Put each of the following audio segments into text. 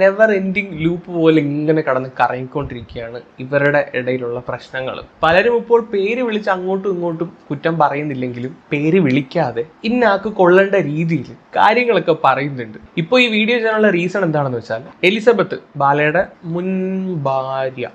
Never ending loop പോലെ ഇങ്ങനെ കടന്ന് കറങ്ങിക്കൊണ്ടിരിക്കുകയാണ് ഇവരുടെ ഇടയിലുള്ള പ്രശ്നങ്ങൾ. പലരും ഇപ്പോൾ പേര് വിളിച്ച് അങ്ങോട്ടും ഇങ്ങോട്ടും കുറ്റം പറയുന്നില്ലെങ്കിലും പേര് വിളിക്കാതെ ഇന്നാക്ക് കൊള്ളേണ്ട രീതിയിൽ കാര്യങ്ങളൊക്കെ പറയുന്നുണ്ട്. ഇപ്പോൾ ഈ വീഡിയോ ചെയ്യാനുള്ള റീസൺ എന്താണെന്ന് വെച്ചാൽ, എലിസബത്ത് ബാലയുടെ മുൻ ഭാര്യ,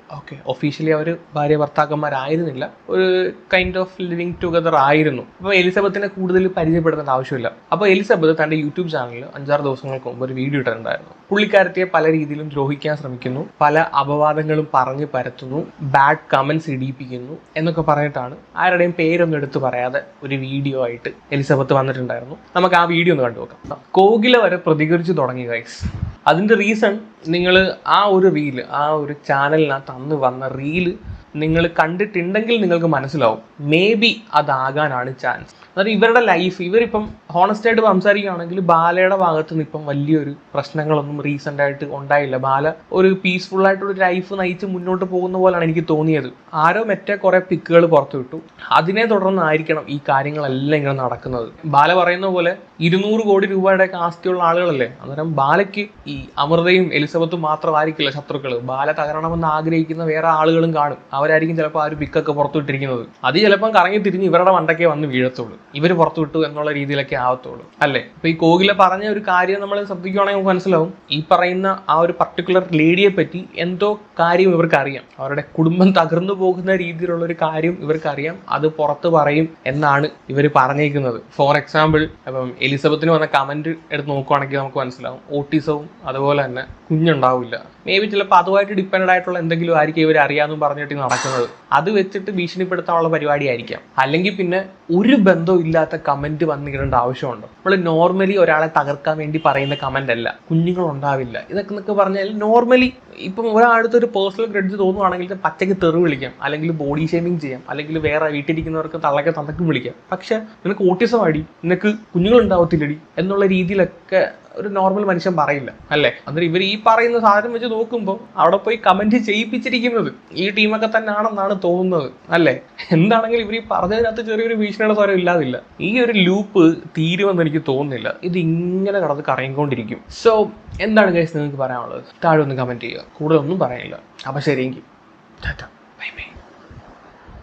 ഒഫീഷ്യലി അവർ ഭാര്യ ഭർത്താക്കന്മാരായിരുന്നില്ല, ഒരു കൈൻഡ് ഓഫ് ലിവിങ് ടുഗദർ ആയിരുന്നു. അപ്പോൾ എലിസബത്തിനെ കൂടുതൽ പരിചയപ്പെടുത്തേണ്ട ആവശ്യമില്ല. അപ്പോൾ എലിസബത്ത് തന്റെ യൂട്യൂബ് ചാനലിൽ 5-6 ദിവസങ്ങൾക്ക് മുമ്പ് ഒരു വീഡിയോ ഇട്ടിട്ടുണ്ടായിരുന്നു. പുള്ളിക്കാരത്തിയെ പല രീതിയിലും ദ്രോഹിക്കാൻ ശ്രമിക്കുന്നു, പല അപവാദങ്ങളും പറഞ്ഞു പരത്തുന്നു, ബാഡ് കമന്റ്സ് ഇടിയിപ്പിക്കുന്നു എന്നൊക്കെ പറഞ്ഞിട്ടാണ് ആരുടെയും പേരൊന്നും എടുത്തു പറയാതെ ഒരു വീഡിയോ ആയിട്ട് എലിസബത്ത് വന്നിട്ടുണ്ടായിരുന്നു. നമുക്ക് ആ വീഡിയോ ഒന്ന് കണ്ടു നോക്കാം. കോകില വരെ പ്രതികരിച്ചു തുടങ്ങി ഗൈസ്. അതിന്റെ റീസൺ, നിങ്ങൾ ആ ഒരു റീല്, ആ ഒരു ചാനലിനകത്ത് അന്ന് വന്ന റീല് നിങ്ങൾ കണ്ടിട്ടുണ്ടെങ്കിൽ നിങ്ങൾക്ക് മനസ്സിലാവും മേ ബി അതാകാനാണ് ചാൻസ്. അതായത് ഇവരുടെ ലൈഫ്, ഇവരിപ്പം ഹോണസ്റ്റ് ആയിട്ട് സംസാരിക്കുകയാണെങ്കിൽ ബാലയുടെ ഭാഗത്ത് നിന്ന് ഇപ്പം വലിയൊരു പ്രശ്നങ്ങളൊന്നും റീസെന്റ് ആയിട്ട് ഉണ്ടായില്ല. ബാല ഒരു പീസ്ഫുൾ ആയിട്ടൊരു ലൈഫ് നയിച്ച് മുന്നോട്ട് പോകുന്ന പോലെയാണ് എനിക്ക് തോന്നിയത്. ആരോ മറ്റേ കുറെ പിക്കുകൾ പുറത്തു വിട്ടു, അതിനെ തുടർന്നായിരിക്കണം ഈ കാര്യങ്ങളെല്ലാം ഇങ്ങനെ നടക്കുന്നത്. ബാല പറയുന്ന പോലെ 200 കോടി രൂപയുടെ ആസ്തിയുള്ള ആളുകളല്ലേ. അന്നേരം ബാലയ്ക്ക് ഈ അമൃതയും എലിസബത്തും മാത്രമായിരിക്കില്ല ശത്രുക്കൾ. ബാല തകരണമെന്ന് ആഗ്രഹിക്കുന്ന വേറെ ആളുകളും കാണും. അവരായിരിക്കും ചിലപ്പോൾ ആ ഒരു പിക്കൊക്കെ പുറത്തു വിട്ടിരിക്കുന്നത്. അത് ചിലപ്പം കറങ്ങി തിരിഞ്ഞ് ഇവരുടെ മണ്ടയ്ക്കേ വന്ന് വീഴത്തുള്ളൂ, ഇവർ പുറത്തു വിട്ടു എന്നുള്ള രീതിയിലൊക്കെ ആവത്തുള്ളൂ അല്ലേ. ഇപ്പൊ ഈ കോകില പറഞ്ഞ ഒരു കാര്യം നമ്മൾ ശ്രദ്ധിക്കുകയാണെങ്കിൽ നമുക്ക് മനസ്സിലാവും, ഈ പറയുന്ന ആ ഒരു പർട്ടിക്കുലർ ലേഡിയെ പറ്റി എന്തോ കാര്യം ഇവർക്ക് അറിയാം. അവരുടെ കുടുംബം തകർന്നു പോകുന്ന രീതിയിലുള്ള ഒരു കാര്യം ഇവർക്കറിയാം. അത് പുറത്ത് പറയും എന്നാണ് ഇവർ പറഞ്ഞേക്കുന്നത്. ഫോർ എക്സാമ്പിൾ, ഇപ്പം എലിസബത്തിന് വന്ന കമന്റ് എടുത്ത് നോക്കുകയാണെങ്കിൽ നമുക്ക് മനസ്സിലാവും, ഓട്ടിസവും അതുപോലെ തന്നെ കുഞ്ഞുണ്ടാവില്ല. മേ ബി ചിലപ്പോൾ അതുമായിട്ട് ഡിപ്പെൻഡ് ആയിട്ടുള്ള എന്തെങ്കിലും ആയിരിക്കും ഇവർ അറിയാമെന്നും പറഞ്ഞിട്ട് നടക്കുന്നത്. അത് വെച്ചിട്ട് ഭീഷണിപ്പെടുത്താനുള്ള പരിപാടിയായിരിക്കാം. അല്ലെങ്കിൽ പിന്നെ ഒരു ബന്ധവും ഇല്ലാത്ത കമന്റ് വന്നിടേണ്ട ആവശ്യമുണ്ടോ? നമ്മൾ നോർമലി ഒരാളെ തകർക്കാൻ വേണ്ടി പറയുന്ന കമന്റ് അല്ല, കുഞ്ഞുങ്ങളുണ്ടാവില്ല ഇതൊക്കെ പറഞ്ഞാൽ നോർമലി ഇപ്പം ഒരാളടുത്ത് ഒരു പേഴ്സണൽ ഗ്രഡ്ജ് തോന്നുവാണെങ്കിൽ പച്ചയ്ക്ക് തെറി വിളിക്കാം, അല്ലെങ്കിൽ ബോഡി ഷേമിങ് ചെയ്യാം, അല്ലെങ്കിൽ വേറെ വീട്ടിലിരിക്കുന്നവർക്ക് തള്ളക്കെ തന്തക്കും വിളിക്കാം. പക്ഷെ നിനക്ക് ഓട്ടിസം ആടി, നിനക്ക് കുഞ്ഞുങ്ങളുണ്ടാവത്തില്ലടി എന്നുള്ള രീതിയിലൊക്കെ ഒരു നോർമൽ മനുഷ്യൻ പറയില്ല അല്ലേ. അന്നേരം ഇവർ ഈ പറയുന്ന സാധനം വെച്ച് നോക്കുമ്പോൾ അവിടെ പോയി കമന്റ് ചെയ്യിപ്പിച്ചിരിക്കുന്നത് ഈ ടീമൊക്കെ തന്നെ ആണെന്നാണ് തോന്നുന്നത് അല്ലേ. എന്താണെങ്കിലും ഇവർ ഈ പറഞ്ഞതിനകത്ത് ചെറിയൊരു ഭീഷണിയുടെ സ്വരം ഇല്ലാതില്ല. ഈ ഒരു ലൂപ്പ് തീരുമെന്ന് എനിക്ക് തോന്നുന്നില്ല. ഇത് ഇങ്ങനെ കടന്ന് കറങ്ങിക്കൊണ്ടിരിക്കും. സോ എന്താണ് ഗൈസ് നിങ്ങൾക്ക് പറയാനുള്ളത്? താഴെ ഒന്ന് കമന്റ് ചെയ്യുക. കൂടുതലൊന്നും പറയാനില്ല. അപ്പം ശരിയെങ്കിൽ ടാറ്റ, ബൈ ബൈ.